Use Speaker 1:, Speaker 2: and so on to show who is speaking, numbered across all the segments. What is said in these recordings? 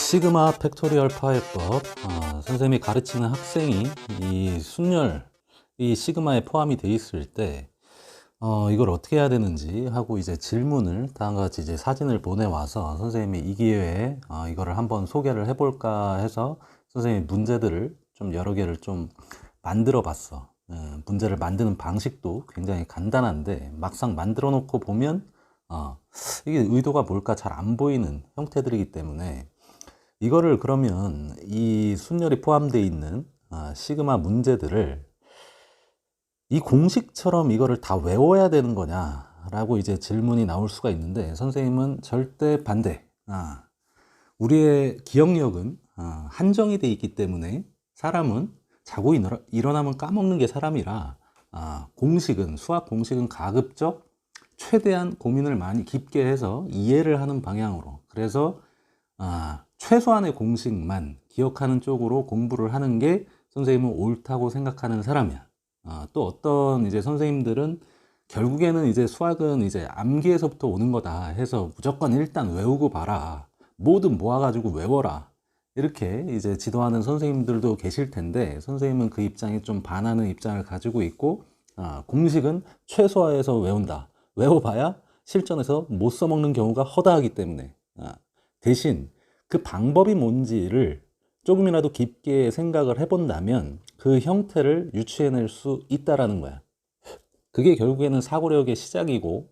Speaker 1: 시그마 팩토리얼 파해법, 선생님이 가르치는 학생이 이 순열, 이 시그마에 포함이 돼 있을 때 이걸 어떻게 해야 되는지 하고 이제 질문을 다음과 같이 이제 사진을 보내와서 선생님이 이 기회에 이거를 한번 소개를 해볼까 해서 선생님이 문제들을 좀 여러 개를 좀 만들어 봤어. 문제를 만드는 방식도 굉장히 간단한데 막상 만들어 놓고 보면 이게 의도가 뭘까 잘 안 보이는 형태들이기 때문에 이거를 그러면 이 순열이 포함되어 있는 시그마 문제들을 이 공식처럼 이거를 다 외워야 되는 거냐라고 이제 질문이 나올 수가 있는데 선생님은 절대 반대. 우리의 기억력은 한정이 돼 있기 때문에 사람은 자고 일어나면 까먹는 게 사람이라 공식은 수학 공식은 가급적 최대한 고민을 많이 깊게 해서 이해를 하는 방향으로 그래서 최소한의 공식만 기억하는 쪽으로 공부를 하는 게 선생님은 옳다고 생각하는 사람이야. 또 어떤 이제 선생님들은 결국에는 이제 수학은 이제 암기에서부터 오는 거다 해서 무조건 일단 외우고 봐라. 뭐든 모아가지고 외워라. 이렇게 이제 지도하는 선생님들도 계실 텐데 선생님은 그 입장에 좀 반하는 입장을 가지고 있고 공식은 최소화해서 외운다. 외워봐야 실전에서 못 써먹는 경우가 허다하기 때문에 대신 그 방법이 뭔지를 조금이라도 깊게 생각을 해본다면 그 형태를 유추해낼 수 있다라는 거야. 그게 결국에는 사고력의 시작이고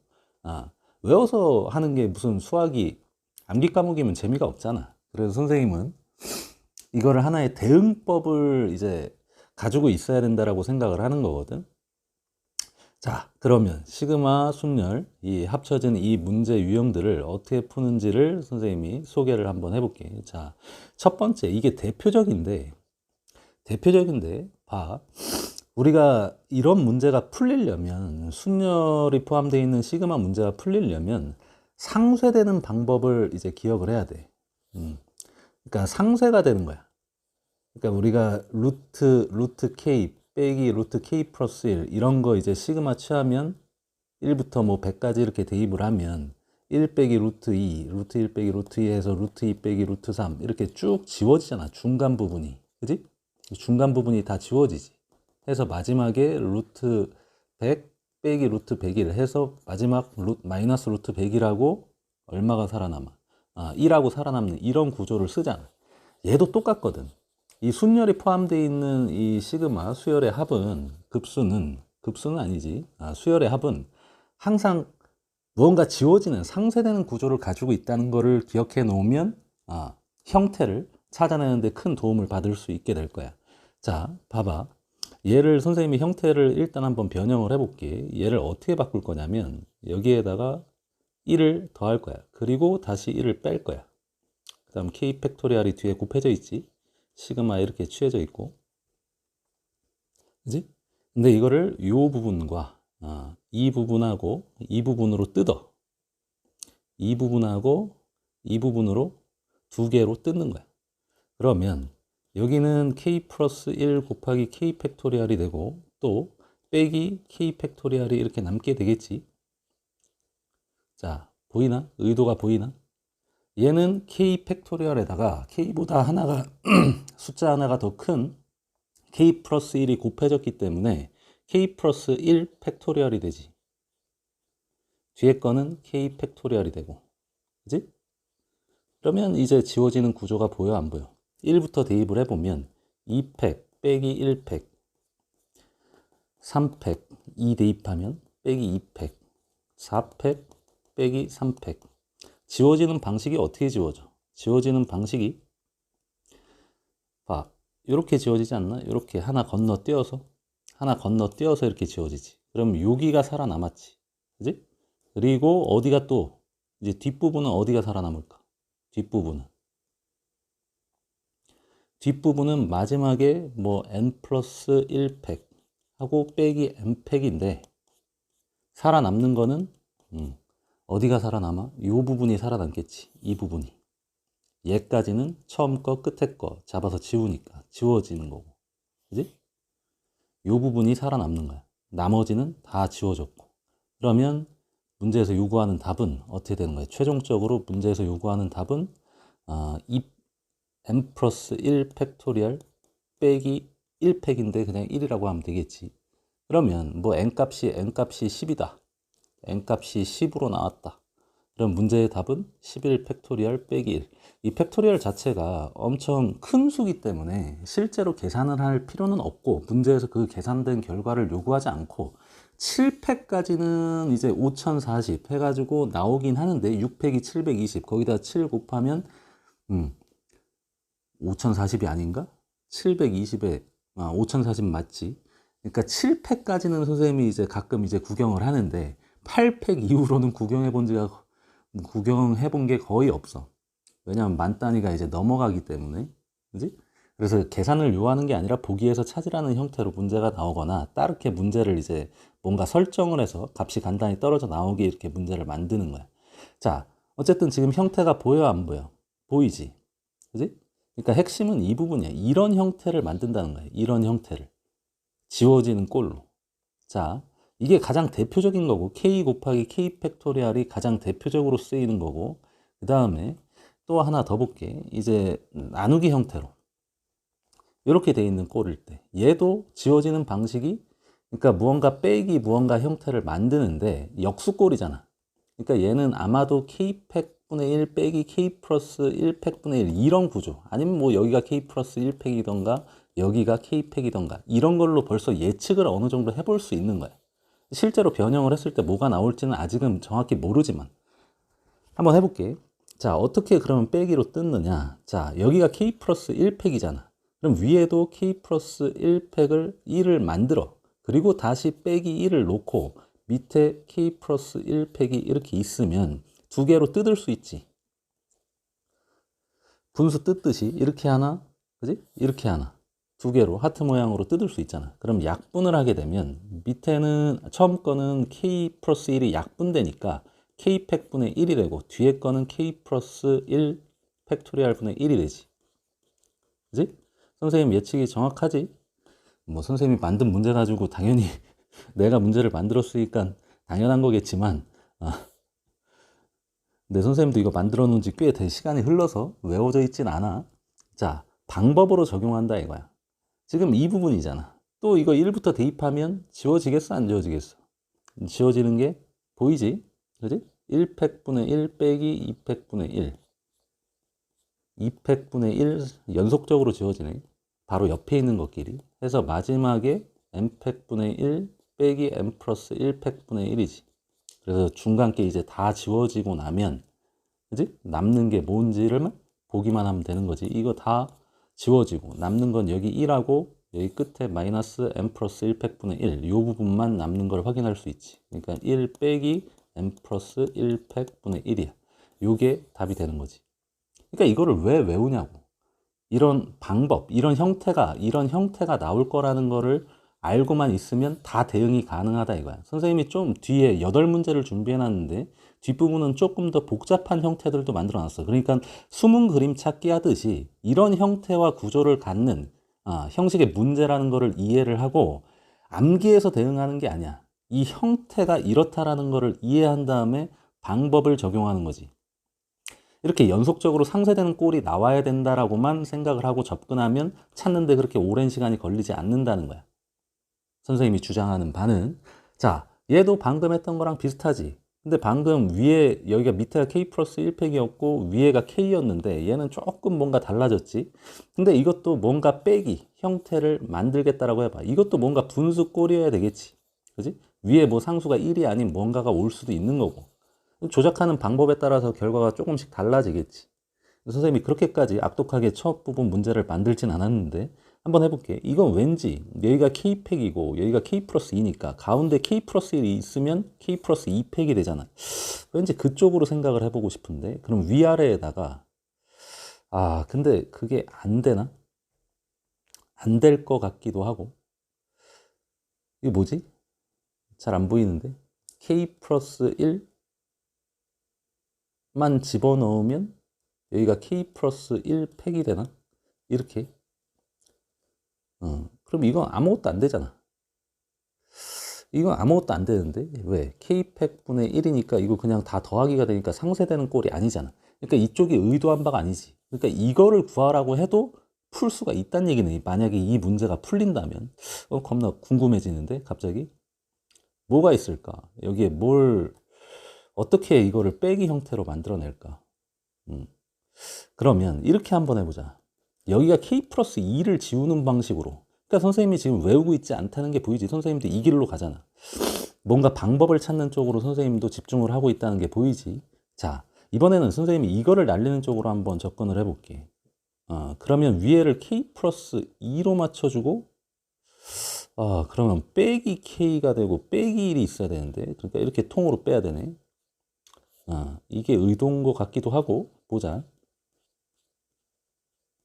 Speaker 1: 외워서 하는 게 무슨 수학이 암기 과목이면 재미가 없잖아. 그래서 선생님은 이거를 하나의 대응법을 이제 가지고 있어야 된다라고 생각을 하는 거거든. 자, 그러면 시그마 순열 이 합쳐진 이 문제 유형들을 어떻게 푸는지를 선생님이 소개를 한번 해볼게. 자, 첫 번째 이게 대표적인데 봐. 우리가 이런 문제가 풀리려면 순열이 포함되어 있는 시그마 문제가 풀리려면 상쇄되는 방법을 이제 기억을 해야 돼. 그러니까 상쇄가 되는 거야. 그러니까 우리가 루트 K 빼기 루트 K 플러스 1 이런 거 이제 시그마 취하면 1부터 뭐 100까지 이렇게 대입을 하면 1 빼기 루트 2, 루트 1 빼기 루트 2 해서 루트 2 빼기 루트 3 이렇게 쭉 지워지잖아. 중간 부분이. 그지? 중간 부분이 다 지워지지. 해서 마지막에 루트 100 빼기 루트 100일 해서 마지막 마이너스 루트 100이라고 얼마가 살아남아? 1하고 살아남는 이런 구조를 쓰잖아. 얘도 똑같거든. 이 순열이 포함되어 있는 이 시그마 수열의 합은 급수는 아니지. 수열의 합은 항상 무언가 지워지는 상쇄되는 구조를 가지고 있다는 것을 기억해 놓으면 형태를 찾아내는데 큰 도움을 받을 수 있게 될 거야. 자, 봐봐. 얘를 선생님이 형태를 일단 한번 변형을 해볼게. 얘를 어떻게 바꿀 거냐면 여기에다가 1을 더할 거야. 그리고 다시 1을 뺄 거야. 그 다음 K 팩토리얼이 뒤에 곱해져 있지. 시그마 이렇게 취해져 있고, 그지? 근데 이거를 이 부분과 이 부분하고 이 부분으로 뜯어. 이 부분하고 이 부분으로 두 개로 뜯는 거야. 그러면 여기는 K 플러스 1 곱하기 K 팩토리얼이 되고 또 빼기 K 팩토리얼이 이렇게 남게 되겠지. 자, 보이나? 의도가 보이나? 얘는 K 팩토리얼에다가 K보다 하나가 숫자 하나가 더 큰 K 플러스 1이 곱해졌기 때문에 K 플러스 1 팩토리얼이 되지. 뒤에 거는 K 팩토리얼이 되고. 그지? 그러면 이제 지워지는 구조가 보여, 안 보여? 1부터 대입을 해보면 2팩 빼기 1팩 3팩 2 대입하면 빼기 2팩 4팩 빼기 3팩 지워지는 방식이 어떻게 지워져? 지워지는 방식이 봐, 이렇게 지워지지 않나? 이렇게 하나 건너뛰어서 이렇게 지워지지. 그럼 여기가 살아남았지. 그지? 그리고 어디가 또 이제 뒷부분은 어디가 살아남을까? 뒷부분은 마지막에 뭐 n 플러스 1팩 하고 빼기 n팩인데 살아남는 거는 어디가 살아남아? 이 부분이 살아남겠지. 이 부분이. 얘까지는 처음 거 끝에 거 잡아서 지우니까 지워지는 거고. 그지? 이 부분이 살아남는 거야. 나머지는 다 지워졌고. 그러면 문제에서 요구하는 답은 어떻게 되는 거야? 최종적으로 문제에서 요구하는 답은 n 플러스 1 팩토리얼 빼기 1팩인데 그냥 1이라고 하면 되겠지. 그러면 뭐 n값이 10이다. n값이 10으로 나왔다. 그럼 문제의 답은 11 팩토리얼 빼기 1. 이 팩토리얼 자체가 엄청 큰 수기 때문에 실제로 계산을 할 필요는 없고 문제에서 그 계산된 결과를 요구하지 않고 7팩까지는 이제 5040 해가지고 나오긴 하는데 6팩이 720 거기다 7 곱하면 5040이 아닌가? 720에 5040 맞지? 그러니까 7팩까지는 선생님이 이제 가끔 이제 구경을 하는데 8팩 이후로는 구경해 본 게 거의 없어. 왜냐하면 만 단위가 이제 넘어가기 때문에. 그지? 그래서 계산을 요하는 게 아니라 보기에서 찾으라는 형태로 문제가 나오거나 따르게 문제를 이제 뭔가 설정을 해서 값이 간단히 떨어져 나오게 이렇게 문제를 만드는 거야. 자, 어쨌든 지금 형태가 보여 안 보여? 보이지? 그지? 그러니까 핵심은 이 부분이야. 이런 형태를 만든다는 거야. 이런 형태를. 지워지는 꼴로. 자, 이게 가장 대표적인 거고 k 곱하기 k 팩토리얼이 가장 대표적으로 쓰이는 거고 그 다음에 또 하나 더 볼게. 이제 나누기 형태로 이렇게 돼 있는 꼴일 때 얘도 지워지는 방식이 그러니까 무언가 빼기 무언가 형태를 만드는데 역수꼴이잖아. 그러니까 얘는 아마도 k팩분의 1 빼기 k 플러스 1팩분의 1 이런 구조 아니면 뭐 여기가 k 플러스 1팩이던가 여기가 k팩이던가 이런 걸로 벌써 예측을 어느 정도 해볼 수 있는 거야. 실제로 변형을 했을 때 뭐가 나올지는 아직은 정확히 모르지만 한번 해볼게. 자, 어떻게 그러면 빼기로 뜯느냐. 자, 여기가 k 플러스 1팩이잖아. 그럼 위에도 k 플러스 1팩을 1을 만들어. 그리고 다시 빼기 1을 놓고 밑에 k 플러스 1팩이 이렇게 있으면 두 개로 뜯을 수 있지. 분수 뜯듯이 이렇게 하나, 그지? 이렇게 하나. 두 개로 하트 모양으로 뜯을 수 있잖아. 그럼 약분을 하게 되면 밑에는 처음 거는 k 플러스 1이 약분되니까 k 팩분의 1이 되고 뒤에 거는 k 플러스 1 팩토리얼 분의 1이 되지. 그지? 선생님 예측이 정확하지? 뭐 선생님이 만든 문제 가지고 당연히 내가 문제를 만들었으니까 당연한 거겠지만 근데 선생님도 이거 만들어 놓은 지 꽤 된 시간이 흘러서 외워져 있진 않아. 자, 방법으로 적용한다 이거야. 지금 이 부분이잖아. 또 이거 1부터 대입하면 지워지겠어? 안 지워지겠어? 지워지는 게 보이지? 그지? 1팩분의 1 빼기 2팩분의 1. 2팩분의 1 연속적으로 지워지네. 바로 옆에 있는 것끼리. 해서 마지막에 n팩분의 1 빼기 n 플러스 1팩분의 1이지. 그래서 중간 게 이제 다 지워지고 나면 그지? 남는 게 뭔지를 보기만 하면 되는 거지. 이거 다 지워지고 남는 건 여기 1하고 여기 끝에 마이너스 n 플러스 1팩분의 1 이 부분만 남는 걸 확인할 수 있지. 그러니까 1 빼기 n 플러스 1팩분의 1이야. 요게 답이 되는 거지. 그러니까 이거를 왜 외우냐고. 이런 방법, 이런 형태가 나올 거라는 거를 알고만 있으면 다 대응이 가능하다 이거야. 선생님이 좀 뒤에 8문제를 준비해 놨는데 뒷부분은 조금 더 복잡한 형태들도 만들어 놨어. 그러니까 숨은 그림 찾기 하듯이 이런 형태와 구조를 갖는 형식의 문제라는 거를 이해를 하고 암기해서 대응하는 게 아니야. 이 형태가 이렇다라는 거를 이해한 다음에 방법을 적용하는 거지. 이렇게 연속적으로 상쇄되는 꼴이 나와야 된다라고만 생각을 하고 접근하면 찾는데 그렇게 오랜 시간이 걸리지 않는다는 거야. 선생님이 주장하는 바는 자, 얘도 방금 했던 거랑 비슷하지. 근데 방금 위에 여기가 밑에가 k 플러스 1팩이었고 위에가 k였는데 얘는 조금 뭔가 달라졌지. 근데 이것도 뭔가 빼기 형태를 만들겠다라고 해봐. 이것도 뭔가 분수 꼴이어야 되겠지. 그지? 위에 뭐 상수가 1이 아닌 뭔가가 올 수도 있는 거고. 조작하는 방법에 따라서 결과가 조금씩 달라지겠지. 선생님이 그렇게까지 악독하게 첫 부분 문제를 만들진 않았는데 한번 해볼게. 이건 왠지 여기가 K팩이고 여기가 K 플러스 2니까 가운데 K 플러스 1이 있으면 K 플러스 2팩이 되잖아. 왠지 그쪽으로 생각을 해보고 싶은데 그럼 위아래에다가 근데 그게 안 되나? 안 될 것 같기도 하고. 이게 뭐지? 잘 안 보이는데 K 플러스 1만 집어넣으면 여기가 K 플러스 1팩이 되나? 이렇게. 그럼 이건 아무것도 안 되잖아. 이건 아무것도 안 되는데 왜? K팩분의 1이니까 이거 그냥 다 더하기가 되니까 상쇄되는 꼴이 아니잖아. 그러니까 이쪽이 의도한 바가 아니지. 그러니까 이거를 구하라고 해도 풀 수가 있다는 얘기네. 만약에 이 문제가 풀린다면. 겁나 궁금해지는데 갑자기 뭐가 있을까? 여기에 어떻게 이거를 빼기 형태로 만들어낼까? 그러면 이렇게 한번 해보자. 여기가 k 플러스 2를 지우는 방식으로. 그러니까 선생님이 지금 외우고 있지 않다는 게 보이지. 선생님도 이 길로 가잖아. 뭔가 방법을 찾는 쪽으로 선생님도 집중을 하고 있다는 게 보이지. 자, 이번에는 선생님이 이거를 날리는 쪽으로 한번 접근을 해볼게. 그러면 위에를 k 플러스 2로 맞춰주고, 그러면 빼기 k가 되고 빼기 1이 있어야 되는데, 그러니까 이렇게 통으로 빼야 되네. 이게 의도인 것 같기도 하고, 보자.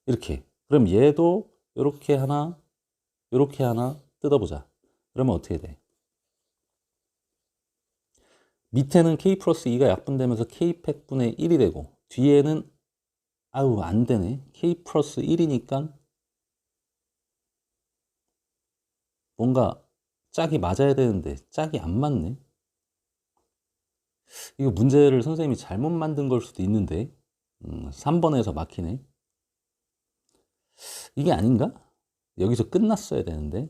Speaker 1: 이렇게. 그럼 얘도 이렇게 하나 뜯어보자. 그러면 어떻게 돼? 밑에는 k 플러스 2가 약분되면서 k 팩분의 1이 되고, 뒤에는 안 되네. k 플러스 1이니까 뭔가 짝이 맞아야 되는데 짝이 안 맞네. 이거 문제를 선생님이 잘못 만든 걸 수도 있는데 3번에서 막히네. 이게 아닌가? 여기서 끝났어야 되는데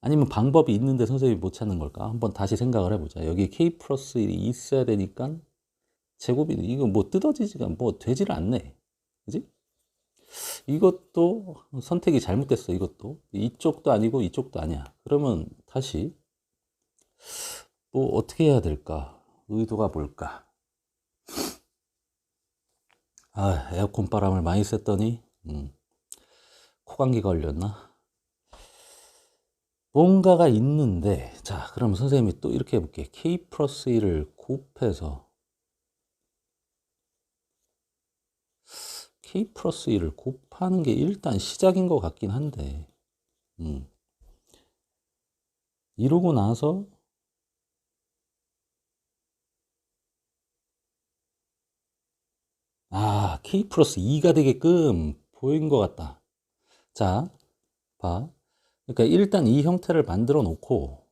Speaker 1: 아니면 방법이 있는데 선생님이 못 찾는 걸까? 한번 다시 생각을 해보자. 여기 k 플러스 1이 있어야 되니까 제곱이 이거 뭐 뜯어지지가 뭐 되지를 않네. 그지? 이것도 선택이 잘못됐어. 이것도 이쪽도 아니고 이쪽도 아니야. 그러면 다시 뭐 어떻게 해야 될까? 의도가 뭘까? 에어컨 바람을 많이 쐈더니 코감기가 걸렸나? 뭔가가 있는데, 자, 그럼 선생님이 또 이렇게 해볼게. k 플러스 1을 곱해서 k 플러스 1을 곱하는 게 일단 시작인 것 같긴 한데 이러고 나서 k 플러스 2가 되게끔 보인 것 같다. 자, 봐. 그러니까 일단 이 형태를 만들어 놓고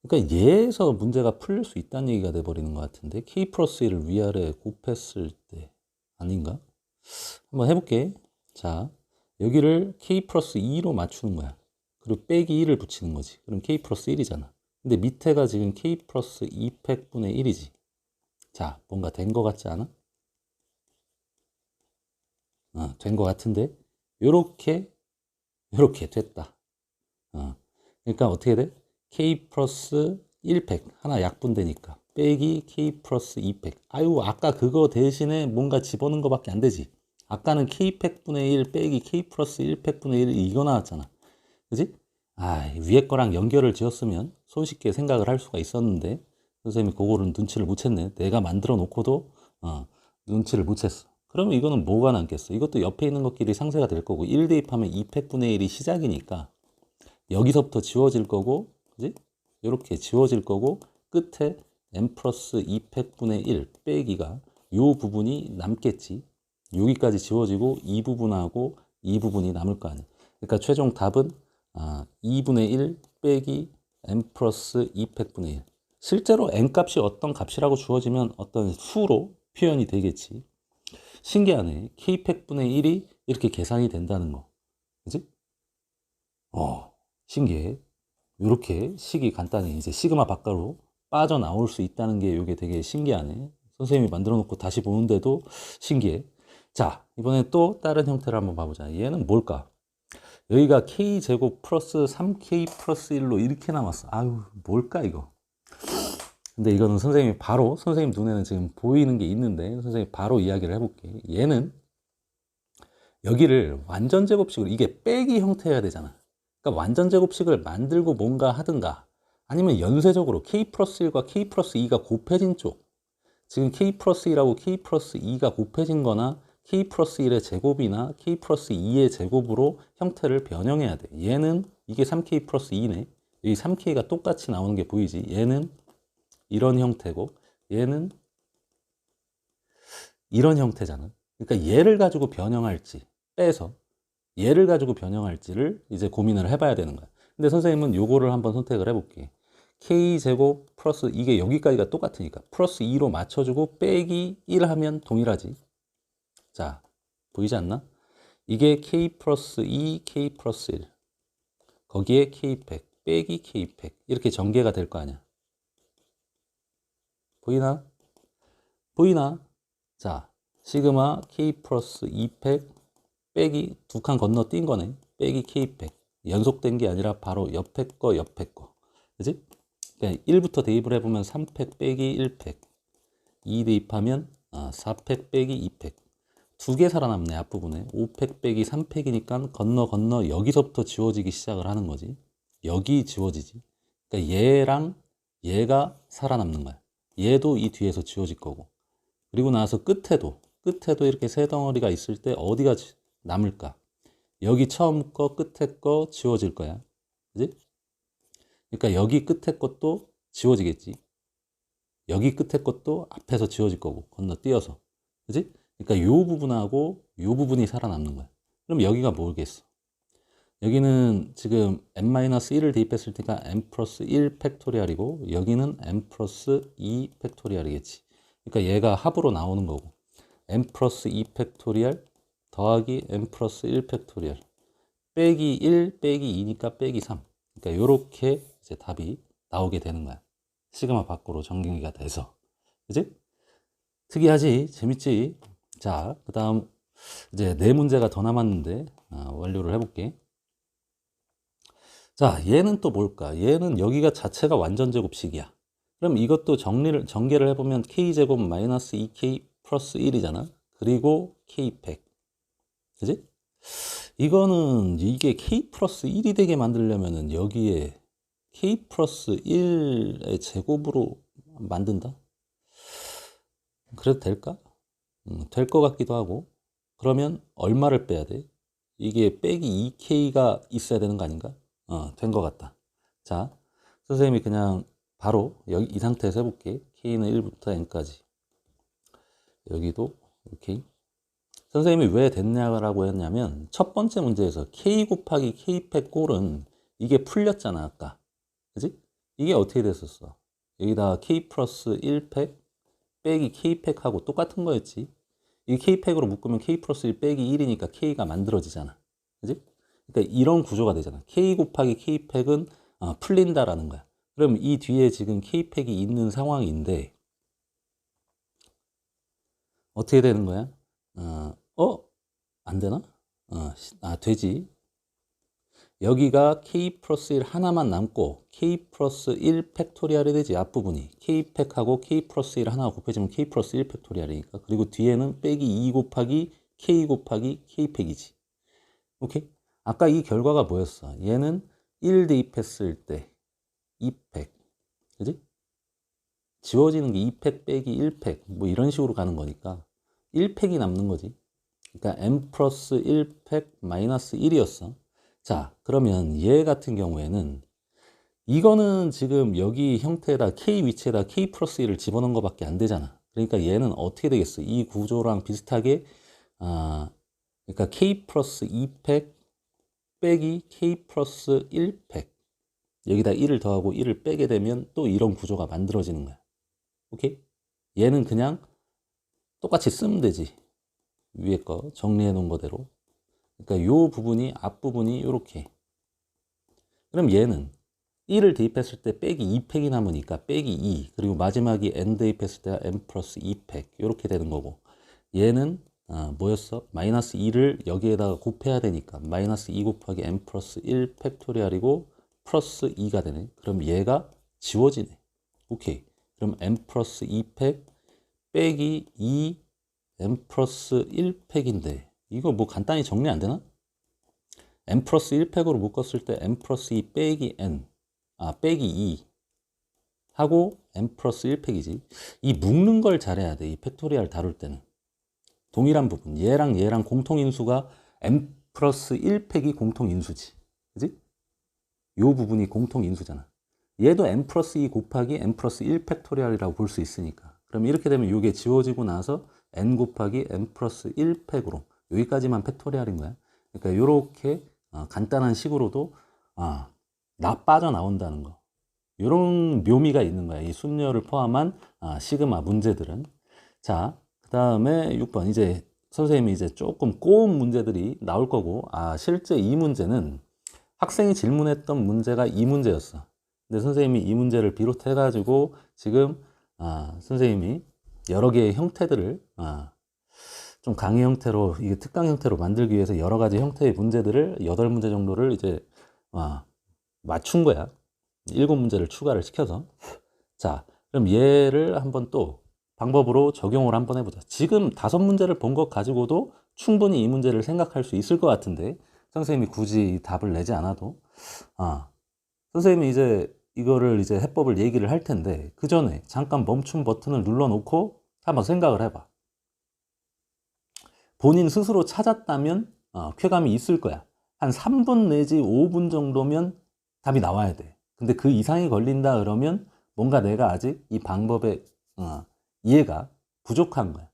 Speaker 1: 그러니까 얘에서 문제가 풀릴 수 있다는 얘기가 돼버리는 것 같은데 k 플러스 1을 위아래 곱했을 때 아닌가? 한번 해볼게. 자, 여기를 k 플러스 2로 맞추는 거야. 그리고 빼기 1을 붙이는 거지. 그럼 k 플러스 1이잖아. 근데 밑에가 지금 k 플러스 2팩분의 1이지. 자, 뭔가 된 것 같지 않아? 된 것 같은데 요렇게 됐다. 그러니까 어떻게 돼? k 플러스 1팩 하나 약분되니까 빼기 k 플러스 2팩. 아까 그거 대신에 뭔가 집어넣은 거밖에 안 되지. 아까는 k팩분의 1 빼기 k 플러스 1팩분의 1 이거 나왔잖아. 그지? 위에 거랑 연결을 지었으면 손쉽게 생각을 할 수가 있었는데 선생님이 그거는 눈치를 못 챘네. 내가 만들어 놓고도 눈치를 못 챘어. 그러면 이거는 뭐가 남겠어? 이것도 옆에 있는 것끼리 상쇄가 될 거고 1 대입하면 2팩분의 1이 시작이니까 여기서부터 지워질 거고, 그지? 이렇게 지워질 거고 끝에 n 플러스 2팩분의 1 빼기가 요 부분이 남겠지. 여기까지 지워지고 이 부분하고 이 부분이 남을 거 아니야. 그러니까 최종 답은 2분의 1 빼기 n 플러스 2팩분의 1. 실제로 n 값이 어떤 값이라고 주어지면 어떤 수로 표현이 되겠지. 신기하네. k팩분의 1이 이렇게 계산이 된다는 거. 그지? 신기해. 이렇게 식이 간단히 이제 시그마 바깥으로 빠져나올 수 있다는 게 이게 되게 신기하네. 선생님이 만들어 놓고 다시 보는데도 신기해. 자, 이번에 또 다른 형태를 한번 봐보자. 얘는 뭘까? 여기가 k제곱 플러스 3k 플러스 1로 이렇게 남았어. 뭘까 이거? 근데 이거는 선생님이 바로 선생님 눈에는 지금 보이는 게 있는데 선생님이 바로 이야기를 해볼게. 얘는 여기를 완전 제곱식으로 이게 빼기 형태여야 되잖아. 그러니까 완전 제곱식을 만들고 뭔가 하든가 아니면 연쇄적으로 k 플러스 1과 k 플러스 2가 곱해진 쪽 지금 k 플러스 1하고 k 플러스 2가 곱해진 거나 k 플러스 1의 제곱이나 k 플러스 2의 제곱으로 형태를 변형해야 돼. 얘는 이게 3k 플러스 2네. 여기 3k가 똑같이 나오는 게 보이지. 얘는 이런 형태고 얘는 이런 형태잖아. 그러니까 얘를 가지고 변형할지 빼서 얘를 가지고 변형할지를 이제 고민을 해봐야 되는 거야. 근데 선생님은 요거를 한번 선택을 해볼게. k제곱 플러스 이게 여기까지가 똑같으니까 플러스 2로 맞춰주고 빼기 1 하면 동일하지. 자, 보이지 않나? 이게 k 플러스 2, k 플러스 1 거기에 k팩 빼기 k팩 이렇게 전개가 될 거 아니야. 보이나? 보이나? 자, 시그마 k 플러스 2팩 빼기 두 칸 건너 뛴 거네. 빼기 k팩 연속된 게 아니라 바로 옆에 거 옆에 거. 그지? 그러니까 1부터 대입을 해보면 3팩 빼기 1팩 2 대입하면 4팩 빼기 2팩 두 개 살아남네. 앞부분에 5팩 빼기 3팩이니까 건너 여기서부터 지워지기 시작을 하는 거지. 여기 지워지지. 그러니까 얘랑 얘가 살아남는 거야. 얘도 이 뒤에서 지워질 거고. 그리고 나서 끝에도 이렇게 세 덩어리가 있을 때 어디가 남을까? 여기 처음 거 끝에 거 지워질 거야. 그지? 그러니까 여기 끝에 것도 지워지겠지. 여기 끝에 것도 앞에서 지워질 거고 건너뛰어서. 그지? 그러니까 요 부분하고 요 부분이 살아남는 거야. 그럼 여기가 뭐겠어? 여기는 지금 n-1을 대입했을 때가 n 플러스 1 팩토리얼이고 여기는 n 플러스 2 팩토리얼이겠지. 그러니까 얘가 합으로 나오는 거고 n 플러스 2 팩토리얼 더하기 n 플러스 1 팩토리얼 빼기 1 빼기 2니까 빼기 3. 그러니까 요렇게 이제 답이 나오게 되는 거야. 시그마 밖으로 전개가 돼서. 그지? 특이하지? 재밌지? 자, 그 다음 이제 네 문제가 더 남았는데 완료를 해볼게. 자, 얘는 또 뭘까? 얘는 여기가 자체가 완전 제곱식이야. 그럼 이것도 전개를 해보면 k제곱 마이너스 2k 플러스 1이잖아. 그리고 k팩. 그지? 이거는 이게 k 플러스 1이 되게 만들려면은 여기에 k 플러스 1의 제곱으로 만든다? 그래도 될까? 될 것 같기도 하고. 그러면 얼마를 빼야 돼? 이게 빼기 2k가 있어야 되는 거 아닌가? 된 것 같다. 자, 선생님이 그냥 바로 여기 이 상태에서 해볼게. k는 1부터 n까지. 여기도 이렇게. 선생님이 왜 됐냐고 했냐면 첫 번째 문제에서 k 곱하기 k팩 꼴은 이게 풀렸잖아 아까. 그지? 이게 어떻게 됐었어? 여기다가 k 플러스 1팩 빼기 k팩하고 똑같은 거였지. 이 k팩으로 묶으면 k 플러스 1 빼기 1이니까 k가 만들어지잖아. 그지? 그러니까 이런 구조가 되잖아. k 곱하기 k팩은 풀린다라는 거야. 그럼 이 뒤에 지금 k팩이 있는 상황인데 어떻게 되는 거야? 안 되나? 되지. 여기가 k 플러스 1 하나만 남고 k 플러스 1 팩토리얼이 되지. 앞부분이 k팩하고 k 플러스 1 하나 곱해지면 k 플러스 1 팩토리얼이니까. 그리고 뒤에는 빼기 2 곱하기 k 곱하기 k팩이지. 오케이? 아까 이 결과가 뭐였어? 얘는 1 대입했을 때 2팩. 그지? 지워지는 게 2팩 빼기 1팩. 뭐 이런 식으로 가는 거니까 1팩이 남는 거지. 그러니까 n 플러스 1팩 마이너스 1이었어. 자, 그러면 얘 같은 경우에는 이거는 지금 여기 형태에다 k 위치에다 k 플러스 1을 집어넣은 것밖에 안 되잖아. 그러니까 얘는 어떻게 되겠어? 이 구조랑 비슷하게 그러니까 k 플러스 2팩 빼기 k 플러스 1팩 여기다 1을 더하고 1을 빼게 되면 또 이런 구조가 만들어지는 거야. 오케이? 얘는 그냥 똑같이 쓰면 되지. 위에 거 정리해 놓은 거대로. 그러니까 요 부분이 앞부분이 요렇게. 그럼 얘는 1을 대입했을 때 빼기 2팩이 남으니까 빼기 2 그리고 마지막이 n 대입했을 때 n 플러스 2팩 요렇게 되는 거고 얘는 뭐였어? 마이너스 2를 여기에다가 곱해야 되니까 마이너스 2 곱하기 n 플러스 1 팩토리얼이고 플러스 2가 되네. 그럼 얘가 지워지네. 오케이. 그럼 n 플러스 2팩 빼기 2 n 플러스 1팩인데 이거 뭐 간단히 정리 안 되나? n 플러스 1팩으로 묶었을 때 n 플러스 2 빼기 n 빼기 2 하고 n 플러스 1팩이지. 이 묶는 걸 잘해야 돼. 이 팩토리얼 다룰 때는. 동일한 부분. 얘랑 공통인수가 n 플러스 1팩이 공통인수지. 그지? 요 부분이 공통인수잖아. 얘도 n 플러스 2 곱하기 n 플러스 1 팩토리얼이라고 볼 수 있으니까. 그럼 이렇게 되면 이게 지워지고 나서 n 곱하기 n 플러스 1팩으로 여기까지만 팩토리얼인 거야. 그러니까 이렇게 간단한 식으로도 빠져나온다는 거. 이런 묘미가 있는 거야. 이 순열을 포함한 시그마 문제들은. 자, 그 다음에 6번. 이제 선생님이 이제 조금 꼬운 문제들이 나올 거고, 실제 이 문제는 학생이 질문했던 문제가 이 문제였어. 근데 선생님이 이 문제를 비롯해가지고 지금 선생님이 여러 개의 형태들을 좀 강의 형태로, 이게 특강 형태로 만들기 위해서 여러 가지 형태의 문제들을 8문제 정도를 이제 맞춘 거야. 7문제를 추가를 시켜서. 자, 그럼 얘를 한번 또 방법으로 적용을 한번 해보자. 지금 5문제를 본 것 가지고도 충분히 이 문제를 생각할 수 있을 것 같은데, 선생님이 굳이 답을 내지 않아도, 선생님이 이제 이거를 이제 해법을 얘기를 할 텐데, 그 전에 잠깐 멈춤 버튼을 눌러놓고 한번 생각을 해봐. 본인 스스로 찾았다면 쾌감이 있을 거야. 한 3분 내지 5분 정도면 답이 나와야 돼. 근데 그 이상이 걸린다 그러면 뭔가 내가 아직 이 방법의 이해가 부족한 거야.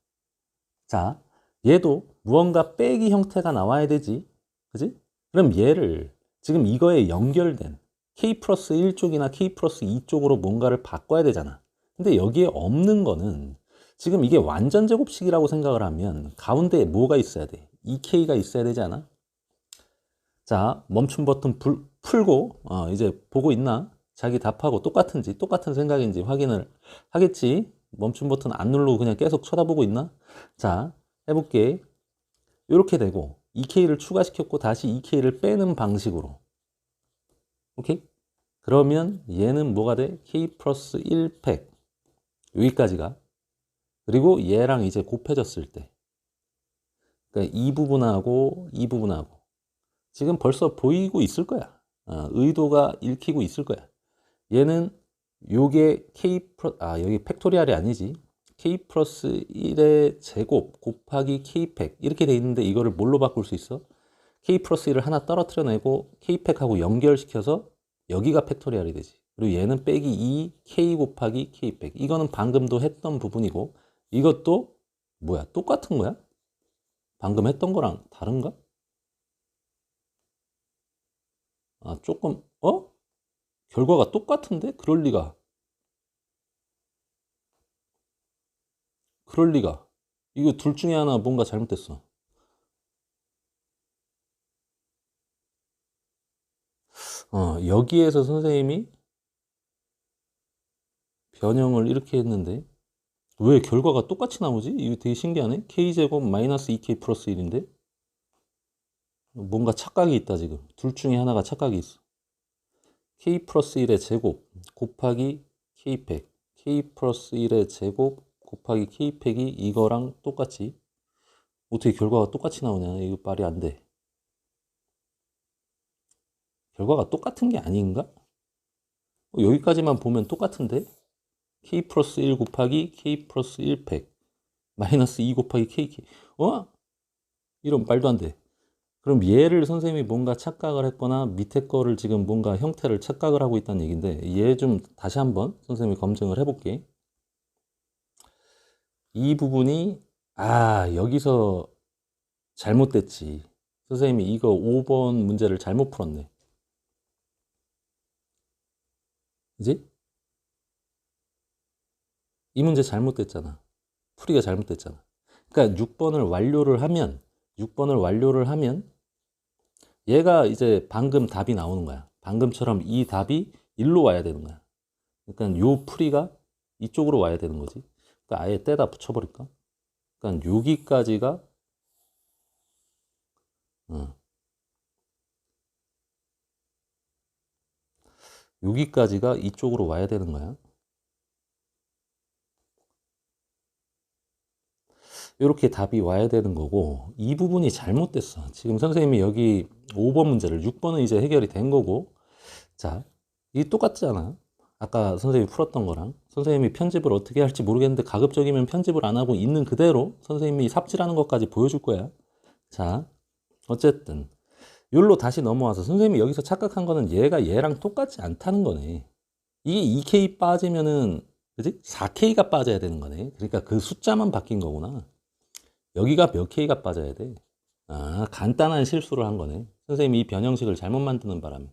Speaker 1: 자, 얘도 무언가 빼기 형태가 나와야 되지. 그지? 그럼 얘를 지금 이거에 연결된 K 플러스 1쪽이나 K 플러스 2쪽으로 뭔가를 바꿔야 되잖아. 근데 여기에 없는 거는 지금 이게 완전 제곱식이라고 생각을 하면 가운데에 뭐가 있어야 돼? 2K가 있어야 되지 않아? 자, 멈춤 버튼 풀고 이제 보고 있나? 자기 답하고 똑같은지 똑같은 생각인지 확인을 하겠지. 멈춤 버튼 안 누르고 그냥 계속 쳐다보고 있나? 자, 해볼게. 이렇게 되고 2K를 추가시켰고 다시 2K를 빼는 방식으로. 오케이? 그러면 얘는 뭐가 돼? K 플러스 1팩 여기까지가. 그리고 얘랑 이제 곱해졌을 때, 그러니까 이 부분하고 이 부분하고 지금 벌써 보이고 있을 거야. 의도가 읽히고 있을 거야. 얘는 요게 K 플러스, 여기 팩토리얼이 아니지. K 플러스 1의 제곱 곱하기 K팩 이렇게 돼 있는데 이거를 뭘로 바꿀 수 있어? K 플러스 1을 하나 떨어뜨려내고 K팩하고 연결시켜서 여기가 팩토리얼이 되지. 그리고 얘는 빼기 2 K 곱하기 K팩. 이거는 방금도 했던 부분이고 이것도 뭐야? 똑같은 거야? 방금 했던 거랑 다른가? 조금 결과가 똑같은데? 그럴 리가. 이거 둘 중에 하나 뭔가 잘못됐어. 여기에서 선생님이 변형을 이렇게 했는데 왜 결과가 똑같이 나오지? 이거 되게 신기하네. K제곱 마이너스 2K 플러스 1인데 뭔가 착각이 있다 지금. 둘 중에 하나가 착각이 있어. K 플러스 1의 제곱 곱하기 K팩, K 플러스 1의 제곱 곱하기 K팩이 이거랑 똑같이. 어떻게 결과가 똑같이 나오냐? 이거 말이 안 돼. 결과가 똑같은 게 아닌가? 여기까지만 보면 똑같은데? K 플러스 1 곱하기 K 플러스 1팩 마이너스 2 곱하기 KK. 이런 말도 안 돼. 그럼 얘를 선생님이 뭔가 착각을 했거나 밑에 거를 지금 뭔가 형태를 착각을 하고 있다는 얘기인데 얘 좀 다시 한번 선생님이 검증을 해볼게. 이 부분이 여기서 잘못됐지. 선생님이 이거 5번 문제를 잘못 풀었네. 그지? 이 문제 잘못됐잖아. 풀이가 잘못됐잖아. 그러니까 6번을 완료를 하면 얘가 이제 방금 답이 나오는 거야. 방금처럼 이 답이 일로 와야 되는 거야. 그러니까 요 풀이가 이쪽으로 와야 되는 거지. 그러니까 아예 떼다 붙여버릴까? 그러니까 여기까지가 여기까지가 이쪽으로 와야 되는 거야. 이렇게 답이 와야 되는 거고 이 부분이 잘못됐어. 지금 선생님이 여기 5번 문제를 6번은 이제 해결이 된 거고 자, 이게 똑같잖아. 아까 선생님이 풀었던 거랑 선생님이 편집을 어떻게 할지 모르겠는데 가급적이면 편집을 안 하고 있는 그대로 선생님이 삽질하는 것까지 보여줄 거야. 자, 어쨌든 여기로 다시 넘어와서 선생님이 여기서 착각한 거는 얘가 얘랑 똑같지 않다는 거네. 이게 2K 빠지면은 그지? 4K가 빠져야 되는 거네. 그러니까 그 숫자만 바뀐 거구나. 여기가 몇 K가 빠져야 돼. 간단한 실수를 한 거네. 선생님이 이 변형식을 잘못 만드는 바람에.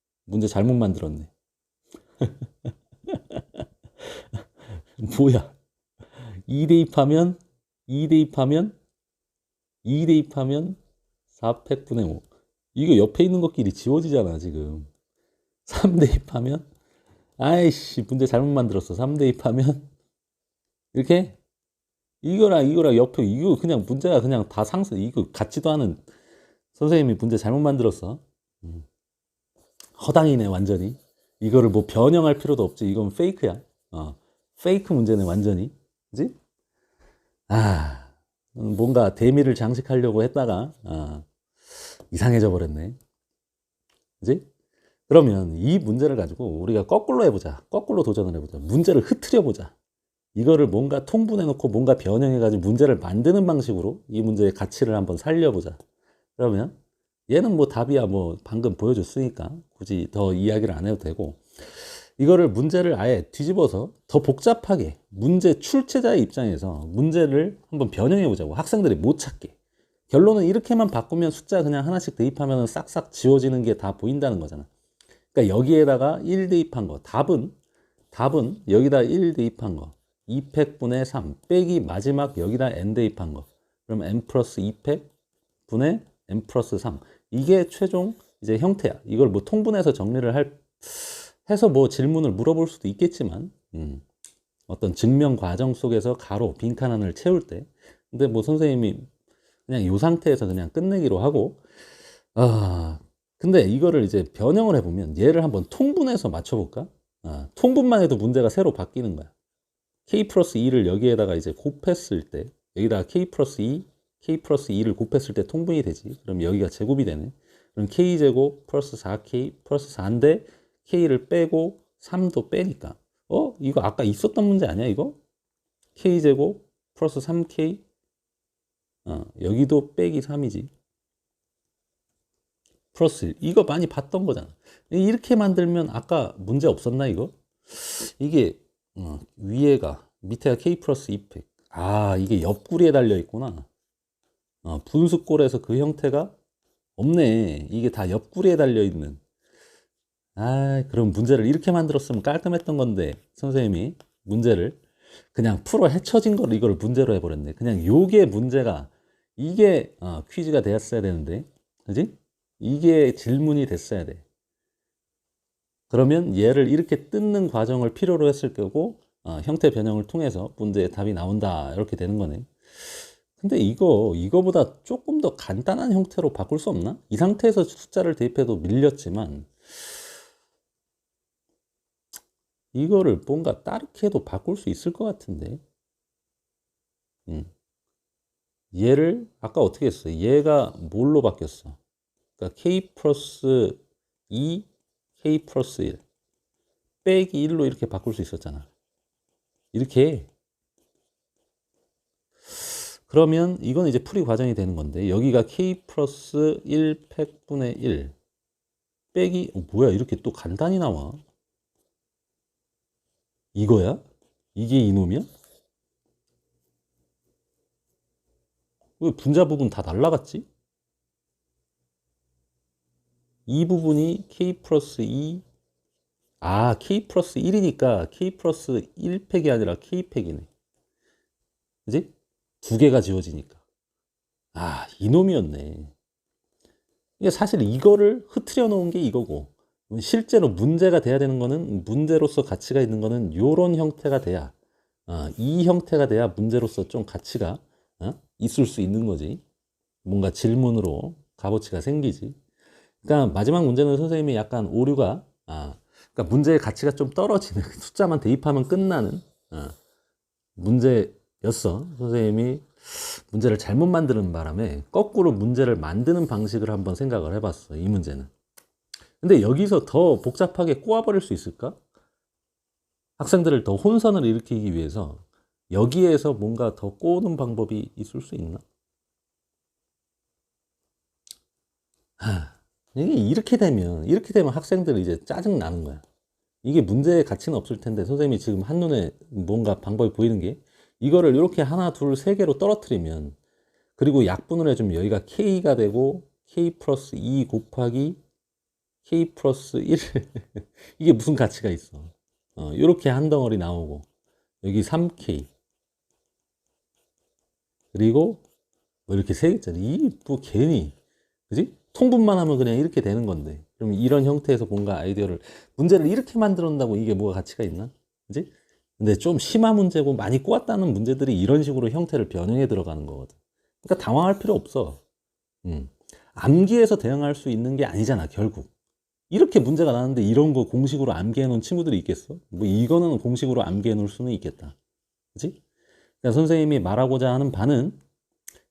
Speaker 1: 문제 잘못 만들었네. 뭐야? 2 대입하면 2 대입하면 2 대입하면 4팩분의 5. 이거 옆에 있는 것끼리 지워지잖아 지금. 3 대입하면 아이씨 문제 잘못 만들었어. 3 대입하면 이렇게 이거랑 옆에 이거 그냥 문제가 그냥 다 상승. 이거 같지도 않은 선생님이 문제 잘못 만들었어. 허당이네 완전히. 이거를 뭐 변형할 필요도 없지. 이건 페이크야. 페이크 문제네 완전히. 그지? 뭔가 대미를 장식하려고 했다가 이상해져 버렸네. 그지? 그러면 이 문제를 가지고 우리가 거꾸로 해보자. 거꾸로 도전을 해보자. 문제를 흐트려 보자. 이거를 뭔가 통분해 놓고 뭔가 변형해 가지고 문제를 만드는 방식으로 이 문제의 가치를 한번 살려보자. 그러면 얘는 뭐 답이야 뭐 방금 보여줬으니까 굳이 더 이야기를 안 해도 되고, 이거를 문제를 아예 뒤집어서 더 복잡하게 문제 출제자의 입장에서 문제를 한번 변형해 보자고. 학생들이 못 찾게. 결론은 이렇게만 바꾸면 숫자 그냥 하나씩 대입하면 싹싹 지워지는 게 다 보인다는 거잖아. 그러니까 여기에다가 1 대입한 거, 답은 여기다 1 대입한 거 2팩분의 3 빼기 마지막 여기다 n 대입한 거, 그럼 n 플러스 2팩분의 n 플러스 3. 이게 최종 이제 형태야. 이걸 뭐 통분해서 정리를 해서 뭐 질문을 물어볼 수도 있겠지만, 어떤 증명 과정 속에서 가로 빈칸 안을 채울 때. 근데 뭐 선생님이 그냥 이 상태에서 그냥 끝내기로 하고, 근데 이거를 이제 변형을 해보면 얘를 한번 통분해서 맞춰볼까? 통분만 해도 문제가 새로 바뀌는 거야. k 플러스 2를 여기에다가 이제 곱했을 때, 여기다가 k 플러스 2를 곱했을 때 통분이 되지. 그럼 여기가 제곱이 되네. 그럼 k제곱 플러스 4k 플러스 4인데 k를 빼고 3도 빼니까 이거 아까 있었던 문제 아니야 이거? k제곱 플러스 3k 여기도 빼기 3이지. 플러스 1. 이거 많이 봤던 거잖아. 이렇게 만들면 아까 문제 없었나 이거? 이게 위에가 밑에가 k 플러스 2팩. 이게 옆구리에 달려 있구나. 분수꼴에서 그 형태가 없네. 이게 다 옆구리에 달려 있는. 그럼 문제를 이렇게 만들었으면 깔끔했던 건데 선생님이 문제를 그냥 풀어 헤쳐진 걸 이걸 문제로 해버렸네. 그냥 요게 문제가, 이게 퀴즈가 되었어야 되는데, 그지? 이게 질문이 됐어야 돼. 그러면 얘를 이렇게 뜯는 과정을 필요로 했을 거고, 형태 변형을 통해서 문제의 답이 나온다 이렇게 되는 거네. 근데 이거보다 조금 더 간단한 형태로 바꿀 수 없나? 이 상태에서 숫자를 대입해도 밀렸지만 이거를 뭔가 다르게 해도 바꿀 수 있을 것 같은데. 얘를 아까 어떻게 했어? 얘가 뭘로 바뀌었어? 그러니까 k 플러스 2, k 플러스 1 빼기 1로 이렇게 바꿀 수 있었잖아. 이렇게. 그러면 이건 이제 풀이 과정이 되는 건데, 여기가 k 플러스 1 팩분의 1 빼기 뭐야 이렇게 또 간단히 나와. 이거야? 이게 이놈이야? 왜 분자 부분 다 날라갔지? 이 부분이 k 플러스 2, k 플러스 1이니까 k 플러스 1팩이 아니라 k팩이네. 그지? 두 개가 지워지니까. 이놈이었네. 이게 사실 이거를 흐트려 놓은 게 이거고, 실제로 문제가 돼야 되는 거는, 문제로서 가치가 있는 거는 요런 형태가 돼야, 이 형태가 돼야 문제로서 좀 가치가 있을 수 있는 거지. 뭔가 질문으로 값어치가 생기지. 그러니까 마지막 문제는 선생님이 약간 오류가, 그러니까 문제의 가치가 좀 떨어지는, 숫자만 대입하면 끝나는 문제였어. 선생님이 문제를 잘못 만드는 바람에 거꾸로 문제를 만드는 방식을 한번 생각을 해봤어, 이 문제는. 근데 여기서 더 복잡하게 꼬아버릴 수 있을까? 학생들을 더 혼선을 일으키기 위해서 여기에서 뭔가 더 꼬는 방법이 있을 수 있나? 이게 이렇게 되면 학생들은 이제 짜증 나는 거야. 이게 문제의 가치는 없을 텐데 선생님이 지금 한눈에 뭔가 방법이 보이는 게, 이거를 이렇게 하나 둘 세 개로 떨어뜨리면, 그리고 약분을 해주면 여기가 k가 되고 k 플러스 2 곱하기 K 플러스 1 이게 무슨 가치가 있어. 이렇게 한 덩어리 나오고 여기 3K 그리고 뭐 이렇게 세 개짜리 이 뭐 괜히 그지? 통분만 하면 그냥 이렇게 되는 건데 그럼 이런 형태에서 뭔가 아이디어를 문제를 이렇게 만들었다고 이게 뭐가 가치가 있나? 그지? 근데 좀 심한 문제고 많이 꼬았다는 문제들이 이런 식으로 형태를 변형해 들어가는 거거든. 그러니까 당황할 필요 없어. 암기해서 대응할 수 있는 게 아니잖아, 결국. 이렇게 문제가 나는데 이런 거 공식으로 암기해 놓은 친구들이 있겠어? 뭐 이거는 공식으로 암기해 놓을 수는 있겠다. 그치? 그러니까 선생님이 말하고자 하는 바는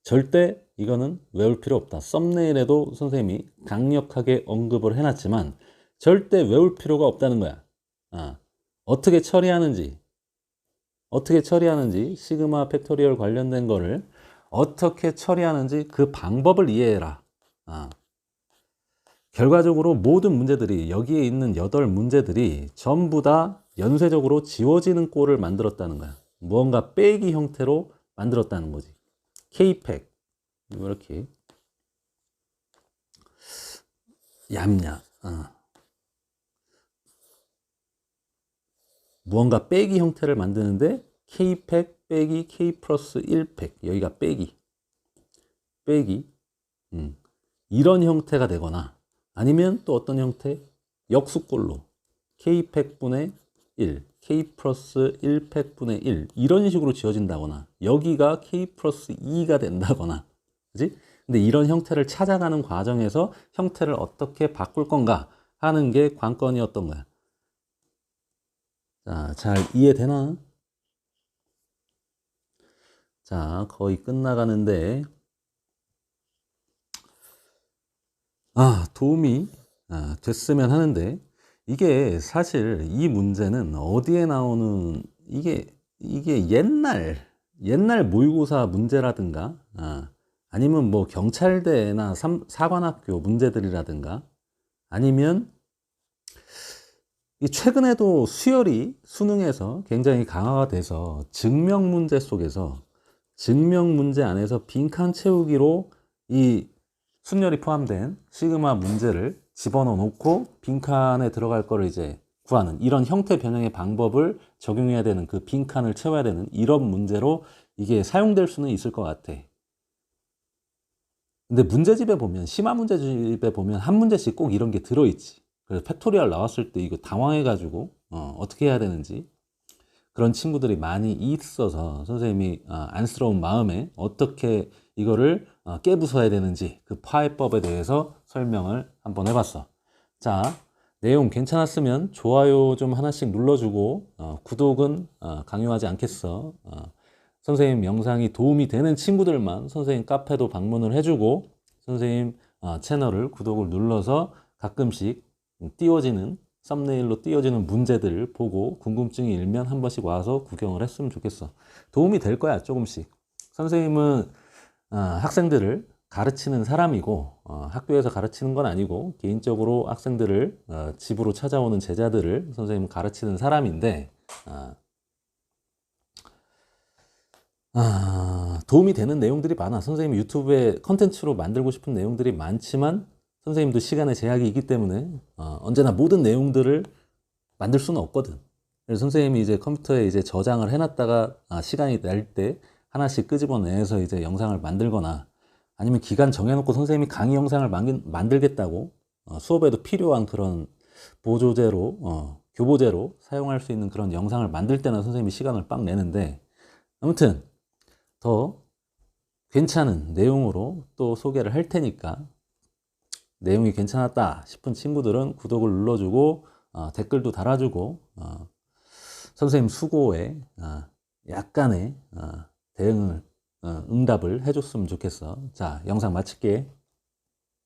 Speaker 1: 절대 이거는 외울 필요 없다. 썸네일에도 선생님이 강력하게 언급을 해놨지만 절대 외울 필요가 없다는 거야. 어떻게 처리하는지 시그마 팩토리얼 관련된 거를 어떻게 처리하는지 그 방법을 이해해라. 결과적으로 모든 문제들이 여기에 있는 8문제들이 전부 다 연쇄적으로 지워지는 꼴을 만들었다는 거야. 무언가 빼기 형태로 만들었다는 거지. K팩 이렇게 얌얌 무언가 빼기 형태를 만드는데 K팩 빼기 K 플러스 1팩 여기가 빼기 이런 형태가 되거나 아니면 또 어떤 형태? 역수꼴로 K팩분의 1 K 플러스 1팩분의 1 이런 식으로 지어진다거나 여기가 K 플러스 2가 된다거나 그지? 근데 이런 형태를 찾아가는 과정에서 형태를 어떻게 바꿀 건가 하는 게 관건이었던 거야. 자, 잘 이해되나? 자, 거의 끝나가는데 도움이 됐으면 하는데 이게 사실 이 문제는 어디에 나오는 이게 옛날 모의고사 문제라든가 아니면 뭐 경찰대나 사관학교 문제들이라든가 아니면 최근에도 수열이 수능에서 굉장히 강화가 돼서 증명 문제 속에서 증명 문제 안에서 빈칸 채우기로 이 순열이 포함된 시그마 문제를 집어넣어 놓고 빈칸에 들어갈 거를 이제 구하는 이런 형태 변형의 방법을 적용해야 되는 그 빈칸을 채워야 되는 이런 문제로 이게 사용될 수는 있을 것 같아. 근데 문제집에 보면 심화 문제집에 보면 한 문제씩 꼭 이런 게 들어있지. 그래서 팩토리얼 나왔을 때 이거 당황해가지고 어떻게 해야 되는지 그런 친구들이 많이 있어서 선생님이 안쓰러운 마음에 어떻게 이거를 깨부숴야 되는지 그 파해법에 대해서 설명을 한번 해봤어. 자, 내용 괜찮았으면 좋아요 좀 하나씩 눌러주고 구독은 강요하지 않겠어. 선생님 영상이 도움이 되는 친구들만 선생님 카페도 방문을 해주고 선생님 채널을 구독을 눌러서 가끔씩 띄워지는 썸네일로 띄워지는 문제들을 보고 궁금증이 일면 한 번씩 와서 구경을 했으면 좋겠어. 도움이 될 거야, 조금씩. 선생님은 학생들을 가르치는 사람이고 학교에서 가르치는 건 아니고 개인적으로 학생들을 집으로 찾아오는 제자들을 선생님은 가르치는 사람인데 도움이 되는 내용들이 많아. 선생님 유튜브에 컨텐츠로 만들고 싶은 내용들이 많지만 선생님도 시간의 제약이 있기 때문에 언제나 모든 내용들을 만들 수는 없거든. 그래서 선생님이 이제 컴퓨터에 이제 저장을 해놨다가 시간이 날 때 하나씩 끄집어내서 이제 영상을 만들거나 아니면 기간 정해놓고 선생님이 강의 영상을 만들겠다고 수업에도 필요한 그런 보조제로 교보제로 사용할 수 있는 그런 영상을 만들 때는 선생님이 시간을 빡 내는데 아무튼 더 괜찮은 내용으로 또 소개를 할 테니까 내용이 괜찮았다 싶은 친구들은 구독을 눌러주고 댓글도 달아주고 선생님 수고에 약간의 대응을 응답을 해줬으면 좋겠어. 자, 영상 마칠게.